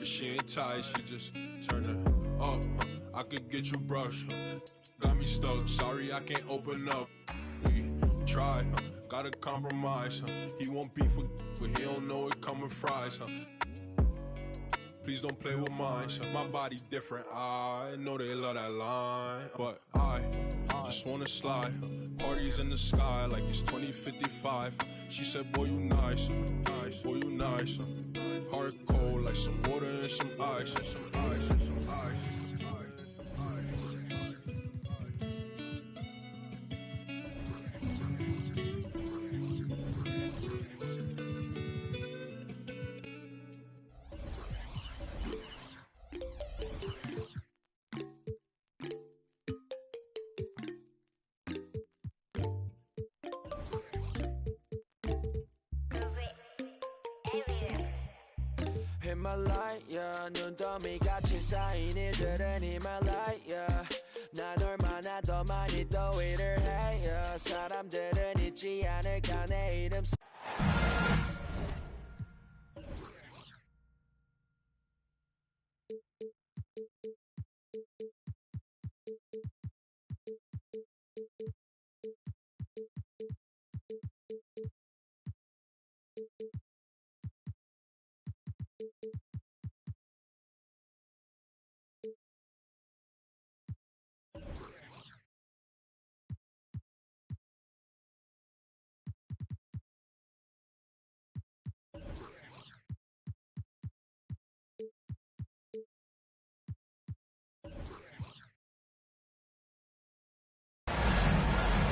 If she ain't tired, she just turn it up. I could get you brush. Got me stuck. Sorry, I can't open up. We try. Gotta compromise. He won't beef with, but he don't know it coming fries. Please don't play with mine. My body different. I know they love that line, but I just wanna slide. Parties in the sky like it's 2055. She said, boy, you nice. Boy, you nice. Heart cold like some water and some ice. 히말라야 눈더미같이 쌓인 일들은 히말라야 난 얼마나 더 많이 또 일을 해요 사람들은 잊지 않을까 내 이름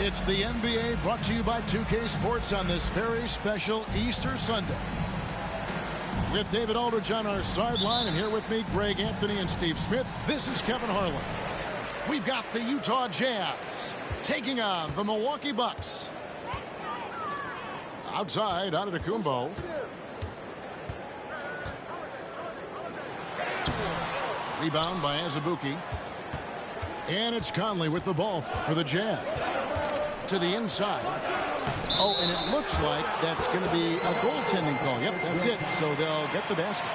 It's the NBA brought to you by 2K Sports on this very special Easter Sunday. With David Aldridge on our sideline, and here with me, Greg Anthony and Steve Smith, this is Kevin Harlan. We've got the Utah Jazz taking on the Milwaukee Bucks. Outside, Antetokounmpo. Rebound by Azubuike. And it's Conley with the ball for the Jazz. To the inside. Oh, and it looks like that's going to be a goaltending call. Yep, that's it. So they'll get the basket.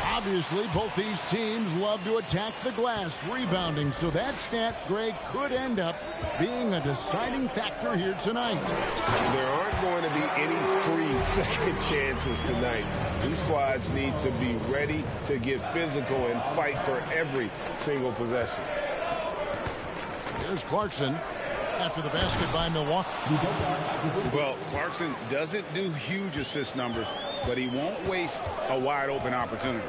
Obviously, both these teams love to attack the glass, rebounding. So that stat, Greg, could end up being a deciding factor here tonight. There aren't going to be any free second chances tonight. These squads need to be ready to get physical and fight for every single possession. Here's Clarkson. After the basket by Milwaukee. Well, Clarkson doesn't do huge assist numbers, but he won't waste a wide open opportunity.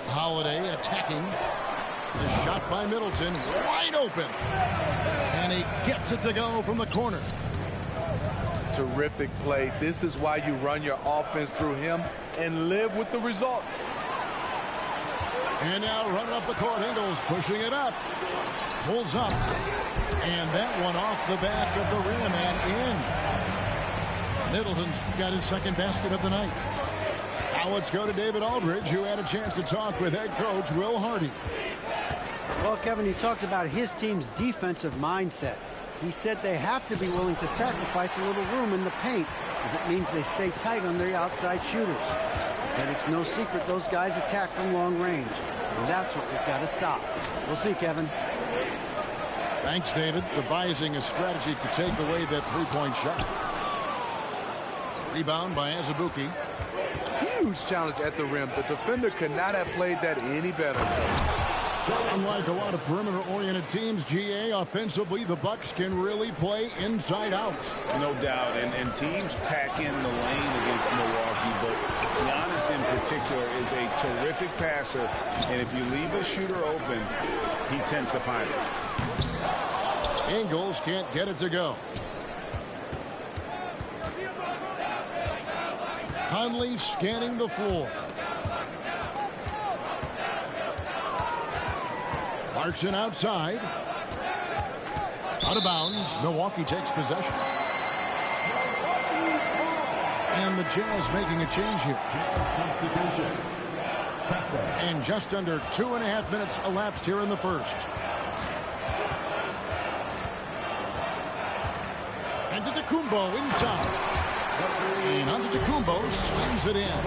Holiday attacking. The shot by Middleton, wide open. And he gets it to go from the corner. Terrific play. This is why you run your offense through him and live with the results. And now running up the court, Ingles pushing it up. Pulls up. And that one off the back of the rim and in. Middleton's got his second basket of the night. Now let's go to David Aldridge, who had a chance to talk with head coach Will Hardy. Well, Kevin, he talked about his team's defensive mindset. He said they have to be willing to sacrifice a little room in the paint if it means they stay tight on their outside shooters. He said it's no secret those guys attack from long range, and that's what we've got to stop. We'll see, Kevin. Thanks, David. Devising a strategy to take away that three-point shot. Rebound by Azubuike. Huge challenge at the rim. The defender could not have played that any better. Unlike a lot of perimeter-oriented teams, GA, offensively, the Bucks can really play inside out. No doubt, and teams pack in the lane against Milwaukee, but Giannis in particular is a terrific passer, and if you leave a shooter open, he tends to find it. Ingles can't get it to go. Conley scanning the floor. Clarkson outside. Out of bounds. Milwaukee takes possession. And the Jazz making a change here. And just under 2.5 minutes elapsed here in the first. Antetokounmpo inside. And Antetokounmpo slams it in.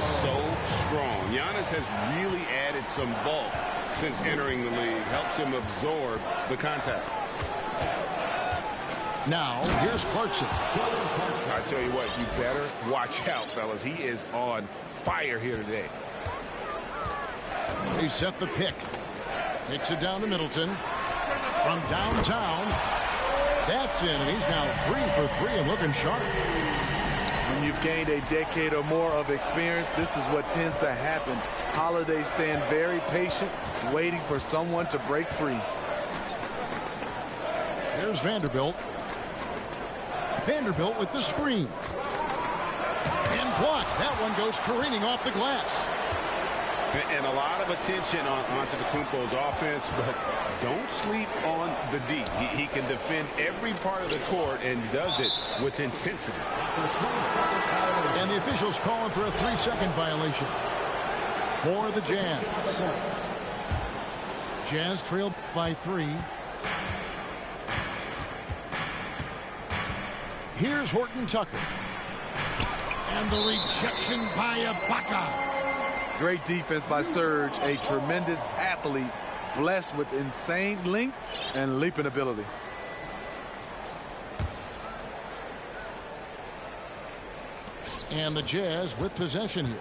so strong. Giannis has really added some bulk since entering the league. Helps him absorb the contact. Now, here's Clarkson. I tell you what, you better watch out, fellas. He is on fire here today. He set the pick. Kicks it down to Middleton. From downtown. That's in, and he's now 3 for 3 and looking sharp. When you've gained a decade or more of experience, this is what tends to happen. Holiday stand very patient, waiting for someone to break free. There's Vanderbilt. Vanderbilt with the screen. And blocked. That one goes careening off the glass. And a lot of attention on Antetokounmpo's offense, but don't sleep on the D. He can defend every part of the court and does it with intensity. And the officials calling for a 3-second violation for the Jazz. Jazz trailed by 3. Here's Horton Tucker. And the rejection by Ibaka. Great defense by Serge, a tremendous athlete, blessed with insane length and leaping ability. And the Jazz with possession here.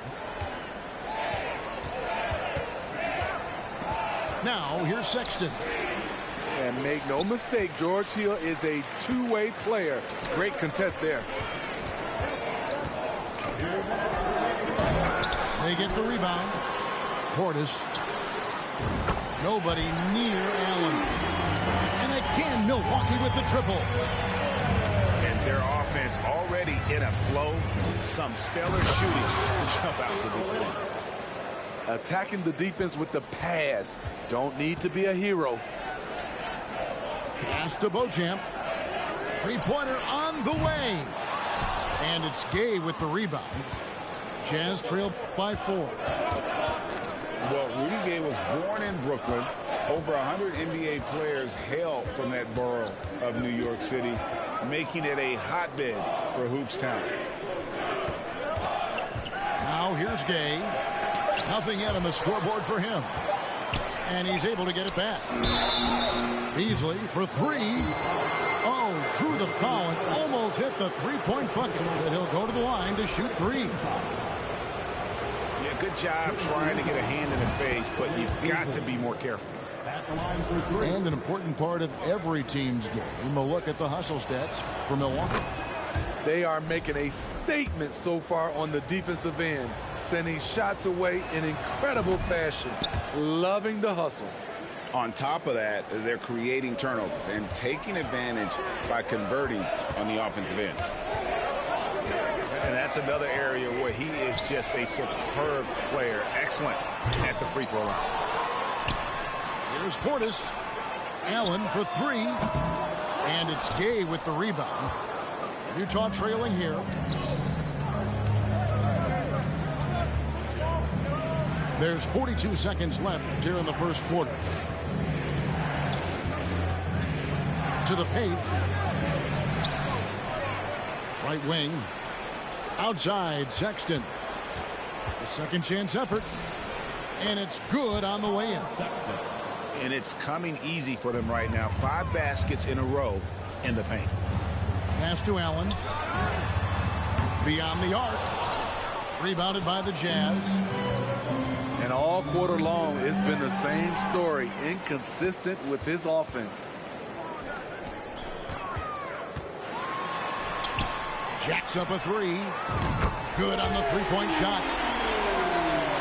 Now, here's Sexton. And make no mistake, George Hill is a two-way player. Great contest there. They get the rebound. Portis. Nobody near Allen. And again, Milwaukee with the triple. And their offense already in a flow. Some stellar shooting to jump out to this thing. Attacking the defense with the pass. Don't need to be a hero. Pass to Beauchamp. Three-pointer on the way. And it's Gay with the rebound. Jazz trailed by 4. Well, Rudy Gay was born in Brooklyn. Over 100 NBA players hail from that borough of New York City, making it a hotbed for hoops town. Now here's Gay. Nothing yet on the scoreboard for him. And he's able to get it back. Beasley for 3. Oh, drew the foul and almost hit the three-point bucket. But he'll go to the line to shoot 3. Yeah, good job trying to get a hand in the face, but you've got to be more careful. And an important part of every team's game, a look at the hustle stats for Milwaukee. They are making a statement so far on the defensive end, sending shots away in incredible fashion. Loving the hustle. On top of that, they're creating turnovers and taking advantage by converting on the offensive end. And that's another area where he is just a superb player. Excellent at the free throw line. Here's Portis. Allen for 3. And it's Gay with the rebound. Utah trailing here. There's 42 seconds left here in the first quarter. To the paint. Right wing. Outside, Sexton. A second chance effort. And it's good on the way in. And it's coming easy for them right now. 5 baskets in a row in the paint. Pass to Allen. Beyond the arc. Rebounded by the Jazz. And all quarter long, it's been the same story. Inconsistent with his offense. Jacks up a 3. Good on the three-point shot.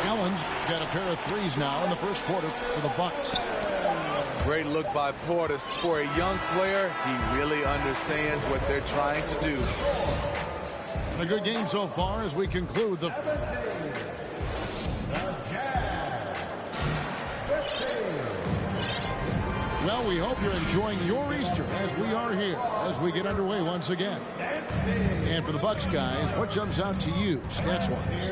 Allen's got a pair of 3s now in the first quarter for the Bucks. Great look by Portis. For a young player, he really understands what they're trying to do. And a good game so far as we conclude the... Well, we hope you're enjoying your Easter as we are here, as we get underway once again. And for the Bucks guys, what jumps out to you, stats-wise?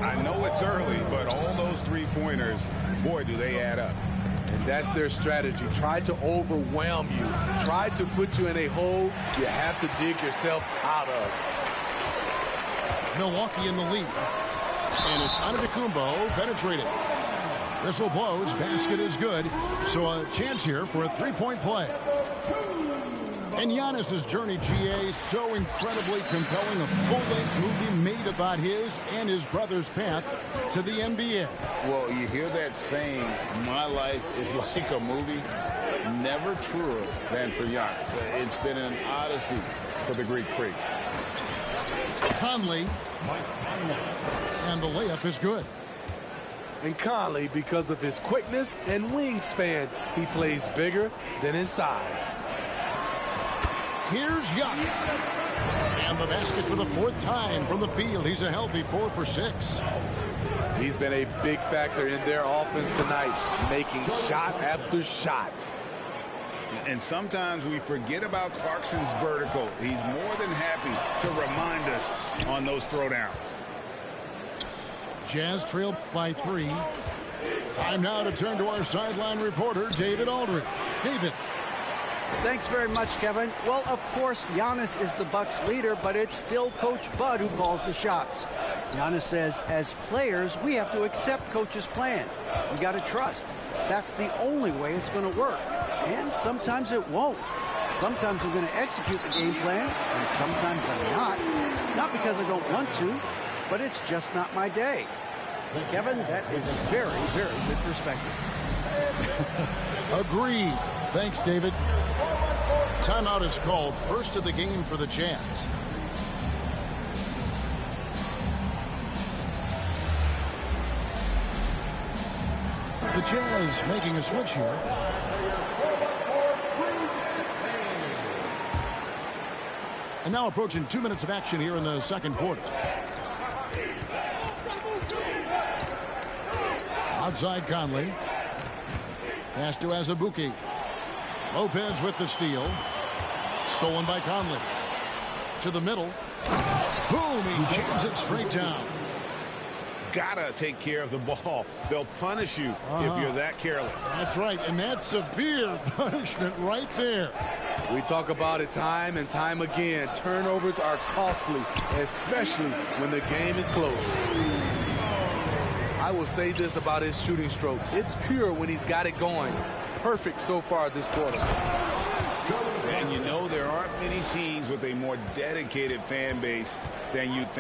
I know it's early, but all those three-pointers, boy, do they add up. And that's their strategy. Try to overwhelm you. Try to put you in a hole you have to dig yourself out of. Milwaukee in the lead. And it's Antetokounmpo penetrating. Whistle blows. Basket is good. So a chance here for a three-point play. And Giannis's journey, GA, so incredibly compelling. A full-length movie made about his and his brother's path to the NBA. Well, you hear that saying, my life is like a movie. Never truer than for Giannis. It's been an odyssey for the Greek freak. Conley. And the layup is good. And Conley, because of his quickness and wingspan, he plays bigger than his size. Here's Giannis. And the basket for the fourth time from the field. He's a healthy 4 for 6. He's been a big factor in their offense tonight, making shot after shot. And sometimes we forget about Clarkson's vertical. He's more than happy to remind us on those throwdowns. Jazz trail by 3. Time now to turn to our sideline reporter, David Aldridge. David. Thanks very much, Kevin. Well, of course, Giannis is the Bucks leader, but it's still Coach Bud who calls the shots. Giannis says, as players, we have to accept Coach's plan. We got to trust. That's the only way it's going to work. And sometimes it won't. Sometimes I'm going to execute the game plan, and sometimes I'm not. Not because I don't want to, but it's just not my day. Kevin, that is a very, very good perspective. Agreed. Thanks, David. Timeout is called, first of the game for the Jazz. The Jazz making a switch here. And now approaching 2 minutes of action here in the second quarter. Outside Conley. Pass to Azubuike. Lopez with the steal. Stolen by Conley. To the middle. Boom! He jams it straight down. Gotta take care of the ball. They'll punish you if you're that careless. That's right, and that's severe punishment right there. We talk about it time and time again. Turnovers are costly, especially when the game is close. I will say this about his shooting stroke. It's pure when he's got it going. Perfect so far this quarter. And you know there aren't many teams with a more dedicated fan base than Utah.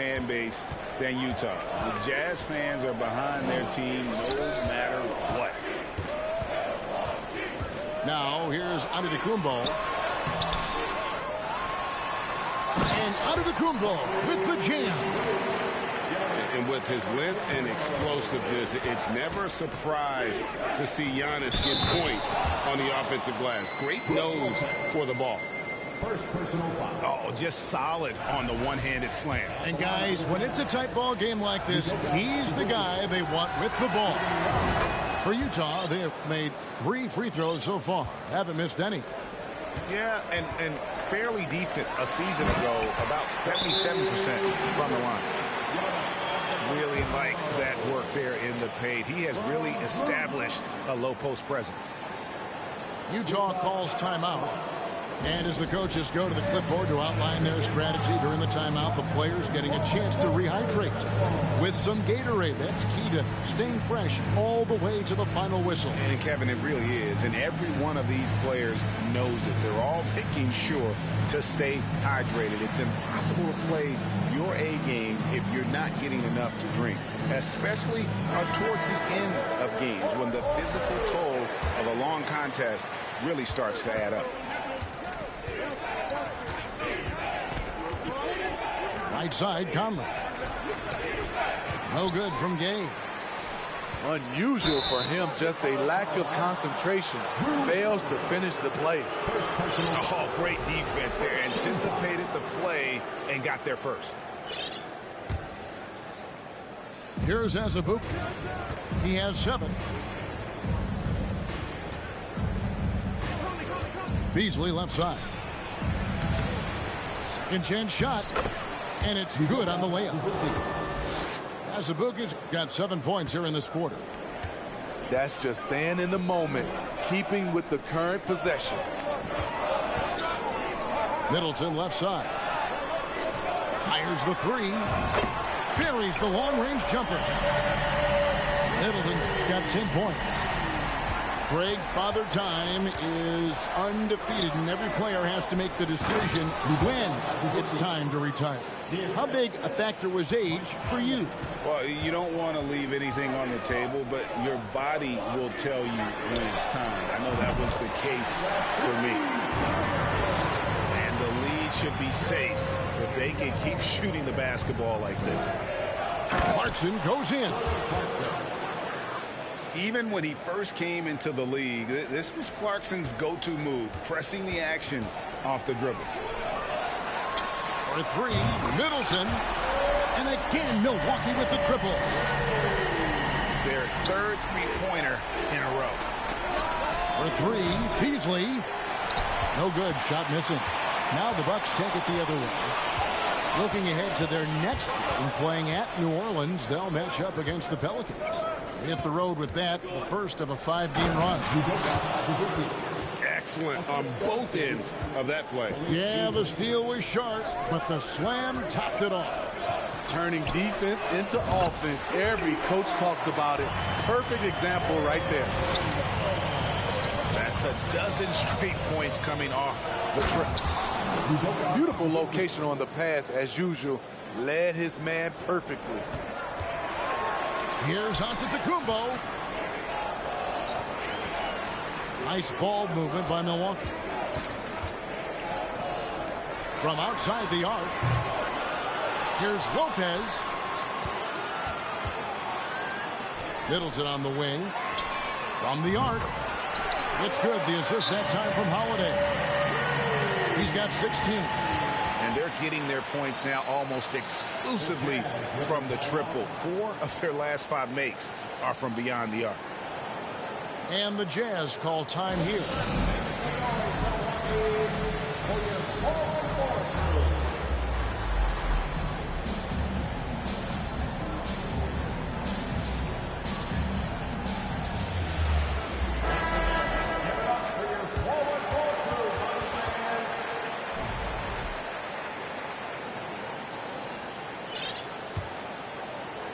The Jazz fans are behind their team no matter what. Now here's Antetokounmpo. And Antetokounmpo with the jam. And with his length and explosiveness, it's never a surprise to see Giannis get points on the offensive glass. Great nose for the ball. First personal foul. Oh, just solid on the one-handed slam. And guys, when it's a tight ball game like this, he's the guy they want with the ball. For Utah, they have made 3 free throws so far. Haven't missed any. Yeah, and fairly decent a season ago, about 77% from the line. Really like that work there in the paint. He has really established a low post presence. Utah calls timeout. And as the coaches go to the clipboard to outline their strategy during the timeout, the players getting a chance to rehydrate with some Gatorade. That's key to staying fresh all the way to the final whistle. And Kevin, it really is. And every one of these players knows it. They're all making sure to stay hydrated. It's impossible to play your A game if you're not getting enough to drink, especially towards the end of games when the physical toll of a long contest really starts to add up. Right side, Conley. No good from Gay. Unusual for him, just a lack of concentration. Fails to finish the play. Oh, great defense there. Anticipated the play and got there first. Here's Azubuike. He has 7. Beasley left side. Second chance shot. And it's good on the layup. Azubuike's got 7 points here in this quarter. That's just staying in the moment, keeping with the current possession. Middleton left side. Fires the 3. buries the long-range jumper. Middleton's got 10 points. Greg, Father Time is undefeated, and every player has to make the decision when it's time to retire. How big a factor was age for you? Well, you don't want to leave anything on the table, but your body will tell you when it's time. I know that was the case for me. And the lead should be safe if they can keep shooting the basketball like this. Clarkson goes in. Even when he first came into the league, this was Clarkson's go-to move, pressing the action off the dribble. For three, Middleton. And again, Milwaukee with the triple. Their third three-pointer in a row. For three, Beasley. No good, shot missing. Now the Bucks take it the other way. Looking ahead to their next game, playing at New Orleans, they'll match up against the Pelicans. They hit the road with that, the first of a 5-game run. Excellent on both ends of that play. Yeah, the steal was sharp, but the slam topped it off. Turning defense into offense. Every coach talks about it. Perfect example right there. That's a dozen straight points coming off the trip. Beautiful location on the pass, as usual. Led his man perfectly. Here's Antetokounmpo. Nice ball movement by Milwaukee. From outside the arc, here's Lopez. Middleton on the wing. From the arc. It's good. The assist that time from Holiday. He's got 16. And they're getting their points now almost exclusively from the triple. 4 of their last 5 makes are from beyond the arc. And the Jazz call time here.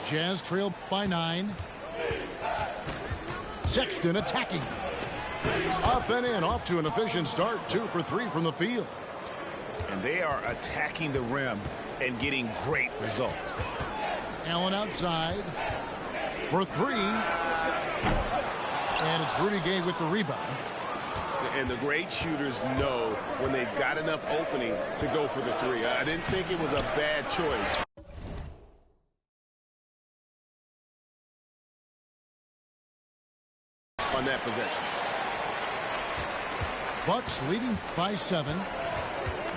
Jazz trail by 9. Sexton attacking. Up and in, off to an efficient start. 2 for 3 from the field. And they are attacking the rim and getting great results. Allen outside for 3. And it's Rudy Gay with the rebound. And the great shooters know when they've got enough opening to go for the 3. I didn't think it was a bad choice. On that possession. Bucks leading by 7.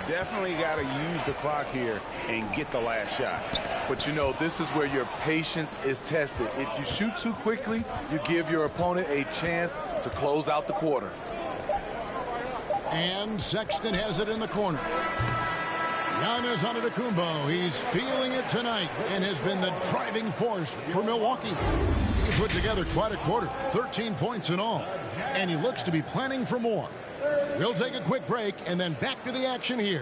Definitely got to use the clock here and get the last shot. But you know, this is where your patience is tested. If you shoot too quickly, you give your opponent a chance to close out the quarter. And Sexton has it in the corner. Giannis Antetokounmpo, he's feeling it tonight and has been the driving force for Milwaukee. He put together quite a quarter, 13 points in all, and he looks to be planning for more. We'll take a quick break and then back to the action here.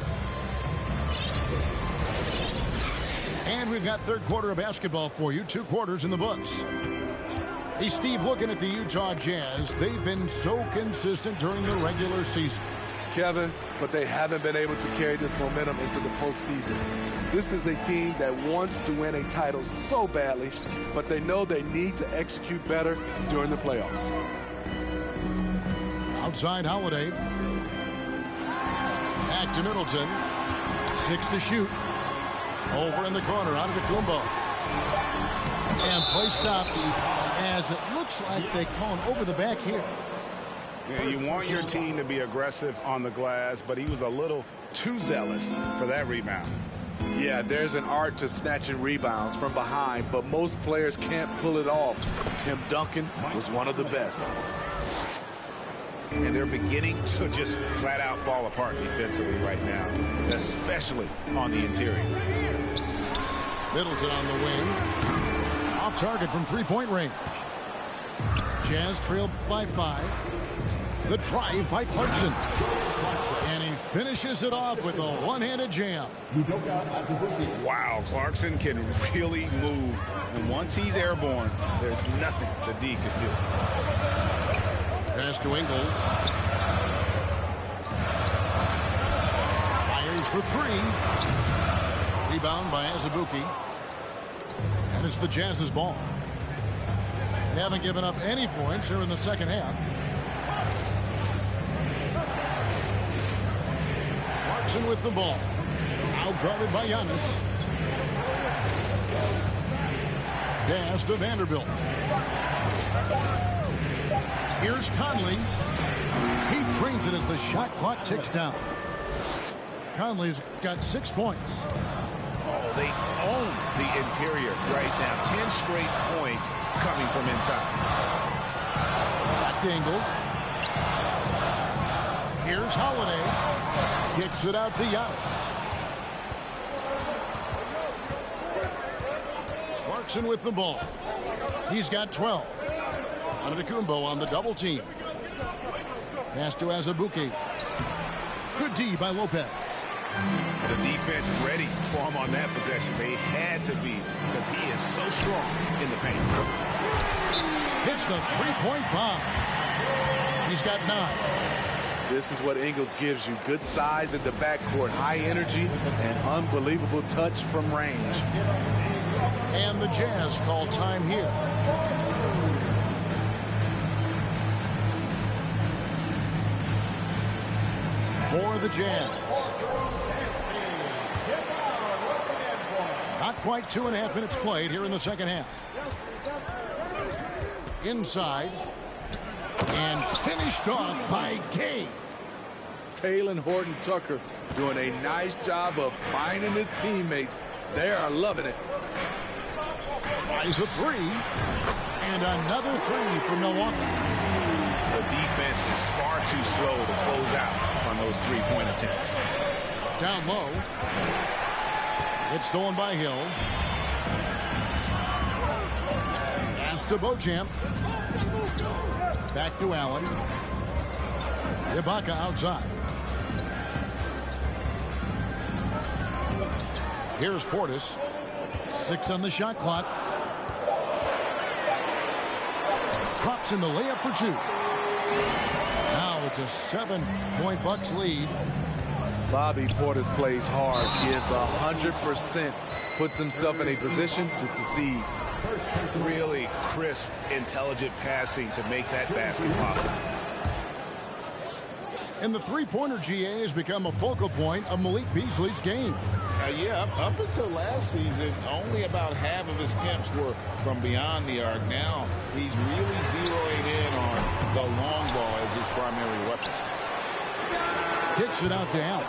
And we've got third quarter of basketball for you, 2 quarters in the books. Hey, Steve, looking at the Utah Jazz, they've been so consistent during the regular season. Kevin, but they haven't been able to carry this momentum into the postseason. This is a team that wants to win a title so badly, but they know they need to execute better during the playoffs. Outside Holiday. Back to Middleton. 6 to shoot. Over in the corner, Antetokounmpo. And play stops as it looks like they call an over the back here. Yeah, you want your team to be aggressive on the glass, but he was a little too zealous for that rebound. Yeah, there's an art to snatching rebounds from behind, but most players can't pull it off. Tim Duncan was one of the best. And they're beginning to just flat out fall apart defensively right now, especially on the interior. Middleton on the wing. Off target from three-point range. Jazz trailed by 5. The drive by Clarkson. And he finishes it off with a one-handed jam. Wow, Clarkson can really move. And once he's airborne, there's nothing the D could do. Pass to Ingles. Fires for three. Rebound by Azubuike. And it's the Jazz's ball. They haven't given up any points here in the second half. Clarkson with the ball. Now guarded by Giannis. Pass to Vanderbilt. Here's Conley. He drains it as the shot clock ticks down. Conley's got 6 points. Oh, they own the interior right now. 10 straight points coming from inside. Back to Ingles. Here's Holiday. Kicks it out to Giannis. Clarkson with the ball. He's got 12. Antetokounmpo on the double team. Pass to Azubuike. Good D by Lopez. The defense ready for him on that possession. They had to be because he is so strong in the paint. Hits the three-point bomb. He's got 9. This is what Ingles gives you. Good size at the backcourt, high energy, and unbelievable touch from range. And the Jazz call time here. For the Jazz. Not quite 2.5 minutes played here in the second half. Inside. And finished off by Gay. Talen Horton-Tucker doing a nice job of finding his teammates. They are loving it. Tries a three. And another three for Milwaukee. The defense is far too slow to close out on those three-point attempts. Down low. It's stolen by Hill. Pass to Beauchamp. Back to Allen. Ibaka outside. Here's Portis. 6 on the shot clock. Drops in the layup for 2. Now it's a 7-point Bucks lead. Bobby Portis plays hard, gives 100%, puts himself in a position to succeed. Really crisp, intelligent passing to make that basket possible. And the three-pointer, GA, has become a focal point of Malik Beasley's game. Yeah, up until last season, only about half of his attempts were from beyond the arc. Now he's really zeroing in on the long ball as his primary weapon. Kicks it out to Allen.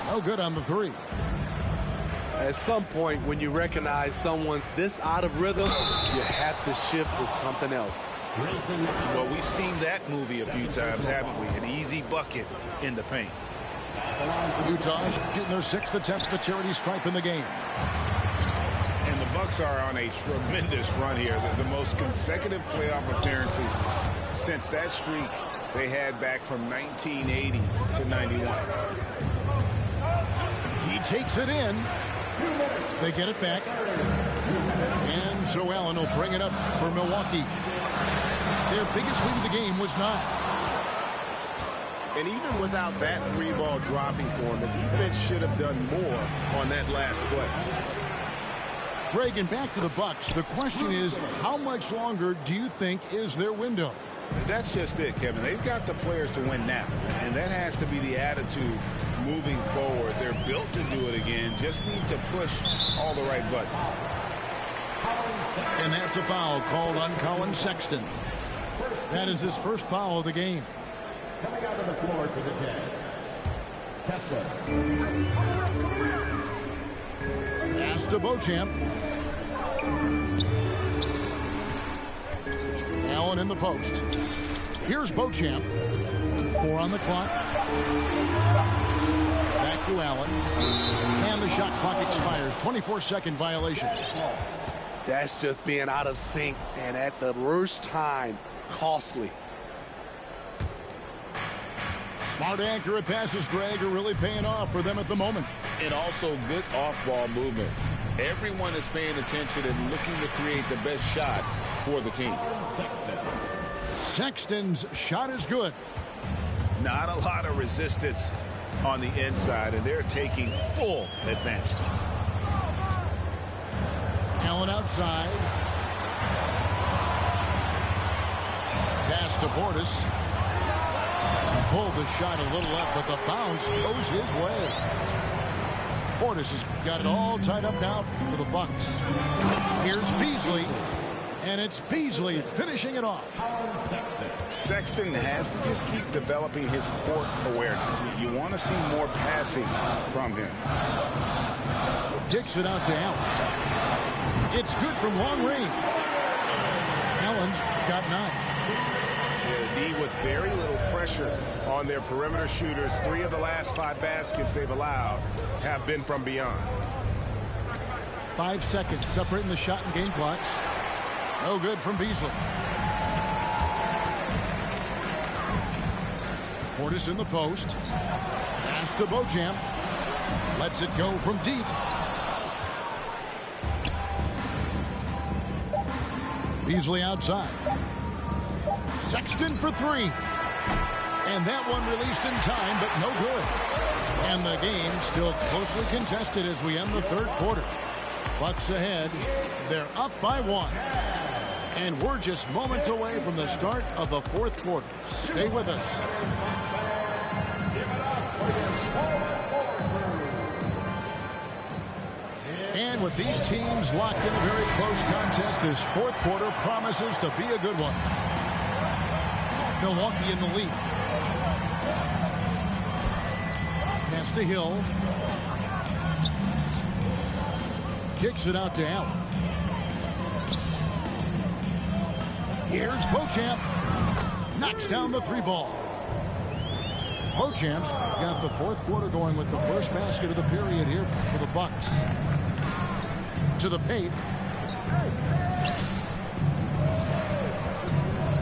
No good on the three. At some point, when you recognize someone's this out of rhythm, you have to shift to something else. Well, we've seen that movie a few times, haven't we? An easy bucket in the paint. Utah's getting their 6th attempt at the charity stripe in the game. And the Bucks are on a tremendous run here. The most consecutive playoff appearances since that streak they had back from 1980 to 91. He takes it in. They get it back. And so Allen will bring it up for Milwaukee. Their biggest lead of the game was 9. And even without that three-ball dropping for him, the defense should have done more on that last play. Greg, and back to the Bucks. The question is, how much longer do you think is their window? That's just it, Kevin. They've got the players to win now, and that has to be the attitude moving forward. They're built to do it again, just need to push all the right buttons. And that's a foul called on Colin Sexton. That is his first foul of the game. Coming out on the floor for the Jazz, Kessler. Pass to Beauchamp. Allen in the post. Here's Beauchamp. 4 on the clock. Back to Allen. And the shot clock expires. 24-second violation. That's just being out of sync and at the worst time, costly. Smart, accurate passes, Greg, are really paying off for them at the moment. And also good off-ball movement. Everyone is paying attention and looking to create the best shot for the team. Sexton's shot is good. Not a lot of resistance on the inside, and they're taking full advantage. Allen outside. Pass to Portis. Pulled the shot a little up, but the bounce goes his way. Portis has got it all tied up now for the Bucks. Here's Beasley, and it's Beasley finishing it off. Sexton has to just keep developing his court awareness. You want to see more passing from him. Kicks it out to Allen. It's good from long range. Allen's got 9. The D with very little pressure on their perimeter shooters. 3 of the last 5 baskets they've allowed have been from beyond. 5 seconds separating the shot and game clocks. No good from Beasley. Portis in the post. Pass to Beauchamp. Lets it go from deep. Beasley outside. Sexton for 3. And that one released in time, but no good. And the game still closely contested as we end the third quarter. Bucks ahead. They're up by 1. And we're just moments away from the start of the fourth quarter. Stay with us. And with these teams locked in a very close contest, this fourth quarter promises to be a good one. Milwaukee in the lead. Pass to Hill. Kicks it out to Allen. Here's Beauchamp. Knocks down the 3 ball. Beauchamp's got the fourth quarter going with the first basket of the period here for the Bucks. To the paint.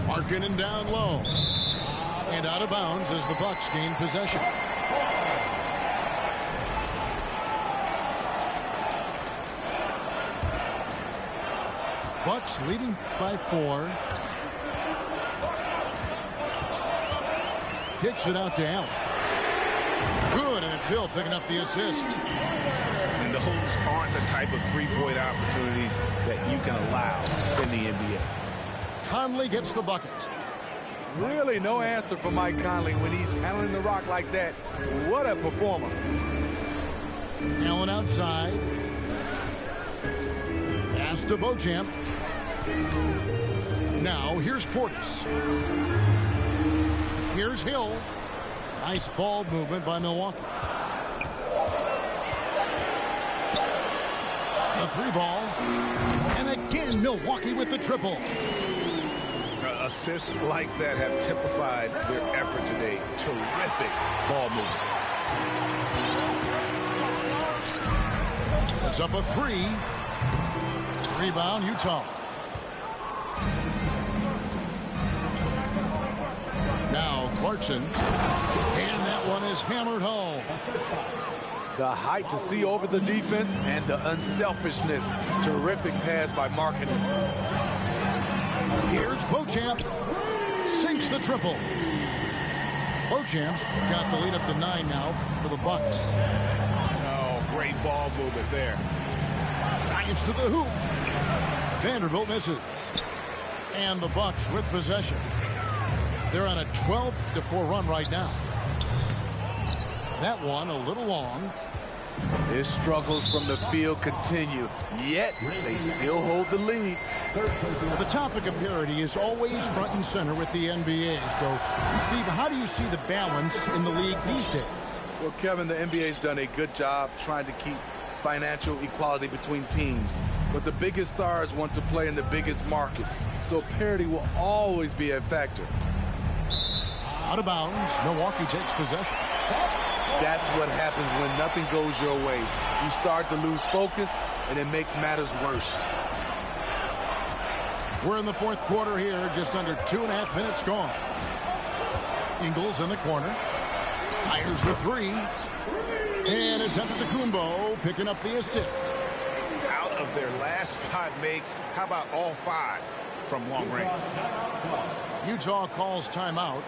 Markkanen down low. And out of bounds as the Bucks gain possession. Bucks leading by 4. Kicks it out to Allen. Good, and it's Hill picking up the assist. And those aren't the type of three-point opportunities that you can allow in the NBA. Conley gets the bucket. Really no answer for Mike Conley when he's handling the rock like that. What a performer. Allen outside. Pass to Beauchamp. Now here's Portis. Here's Hill. Nice ball movement by Milwaukee. A 3 ball. And again, Milwaukee with the triple. Assists like that have typified their effort today. Terrific ball movement. It's up a 3. Rebound, Utah. Now Clarkson. And that one is hammered home. The height to see over the defense and the unselfishness. Terrific pass by Markkanen. Here's Beauchamp. Sinks the triple. Beauchamp's got the lead up to 9 now for the Bucks. Oh, great ball movement there. Drives to the hoop. Vanderbilt misses. And the Bucks with possession. They're on a 12-4 run right now. That one a little long. His struggles from the field continue, yet they still hold the lead. The topic of parity is always front and center with the NBA. So, Steve, how do you see the balance in the league these days? Well, Kevin, the NBA's done a good job trying to keep financial equality between teams. But the biggest stars want to play in the biggest markets. So parity will always be a factor. Out of bounds, Milwaukee takes possession. That's what happens when nothing goes your way. You start to lose focus, and it makes matters worse. We're in the fourth quarter here, just under 2.5 minutes gone. Ingles in the corner. Fires the three. And it's Antetokounmpo picking up the assist. Out of their last 5 makes, how about all 5 from long range? Utah calls timeout.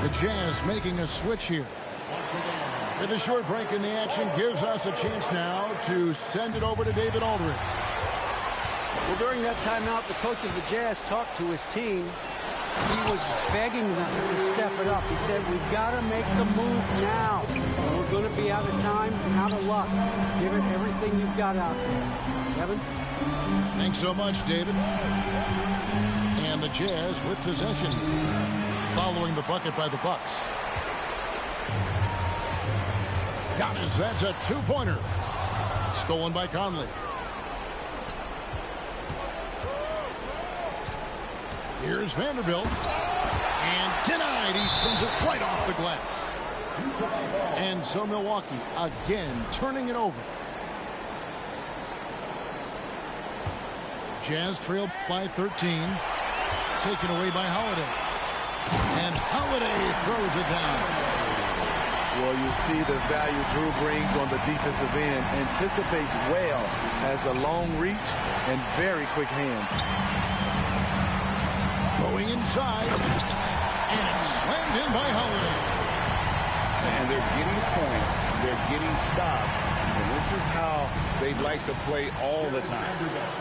The Jazz making a switch here. With a short break in the action gives us a chance now to send it over to David Aldridge. Well, during that timeout, the coach of the Jazz talked to his team. He was begging them to step it up. He said, we've got to make the move now. We're going to be out of time and out of luck. Give it everything you've got out there. Kevin? Thanks so much, David. And the Jazz with possession, following the bucket by the Bucks. Giannis, that's a 2-pointer. Stolen by Conley. Here's Vanderbilt. And denied. He sends it right off the glass. And so Milwaukee again turning it over. Jazz trailed by 13. Taken away by Holiday. And Holiday throws it down. Well, you see the value Drew brings on the defensive end. Anticipates well, has the long reach and very quick hands. Going inside, and it's slammed in by Holiday. And they're getting points, they're getting stops, and this is how they'd like to play all the time.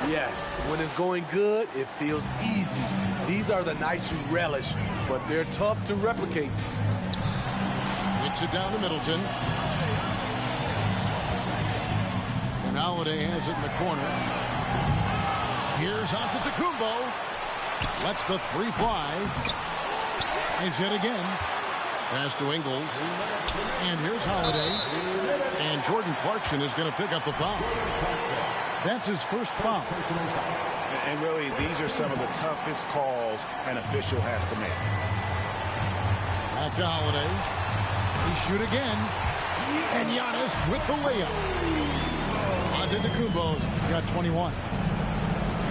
Yes, when it's going good, it feels easy. These are the nights you relish, but they're tough to replicate. Hits it down to Middleton. And Holiday has it in the corner. Here's Antetokounmpo. Lets the 3 fly. He's hit again. Pass to Ingles. And here's Holiday. And Jordan Clarkson is going to pick up the foul. That's his first foul. And really, these are some of the toughest calls an official has to make. Back to Holiday. He shoot again. And Giannis with the layup. Antetokounmpo's got 21.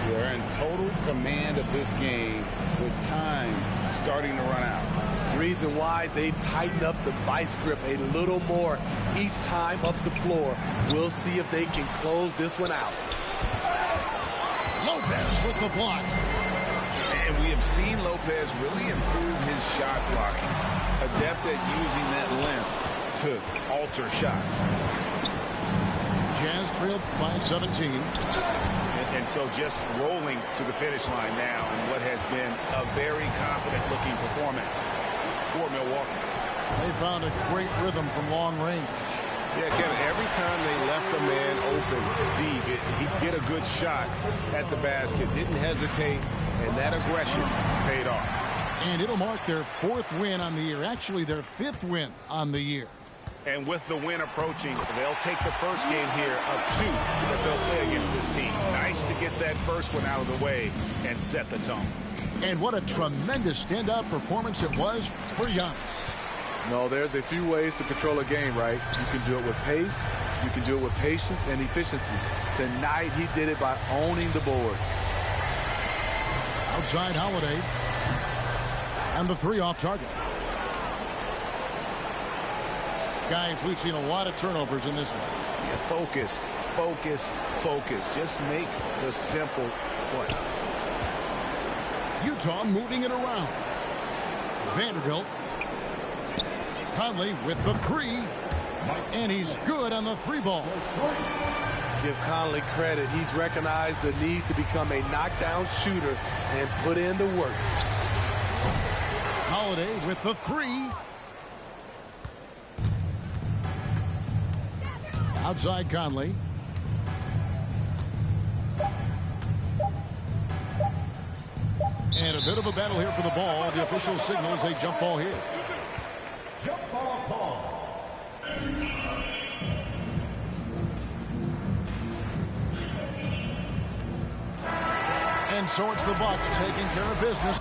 They're in total command of this game with time starting to run out. Reason why they've tightened up the vice grip a little more each time up the floor. We'll see if they can close this one out. Lopez with the block. And we have seen Lopez really improve his shot blocking. Adept at using that length to alter shots. Jazz trailed by 17. And so just rolling to the finish line now in what has been a very confident-looking performance for Milwaukee. They found a great rhythm from long range. Yeah, Kevin, every time they left a man open deep, he'd get a good shot at the basket. Didn't hesitate, and that aggression paid off. And it'll mark their 4th win on the year. Actually, their 5th win on the year. And with the win approaching, they'll take the first game here of 2 that they'll play against this team. Nice to get that first one out of the way and set the tone. And what a tremendous standout performance it was for Giannis. No, there's a few ways to control a game, right? You can do it with pace, you can do it with patience and efficiency. Tonight, he did it by owning the boards. Outside Holiday. And the 3 off target. Guys, we've seen a lot of turnovers in this one. Yeah, focus, focus, focus. Just make the simple play. Utah moving it around. Vanderbilt. Conley with the 3. And he's good on the 3 ball. Give Conley credit. He's recognized the need to become a knockdown shooter and put in the work. Holiday with the 3. Outside Conley. And a bit of a battle here for the ball. The official signals a jump ball here. Jump ball call. And so it's the Bucks taking care of business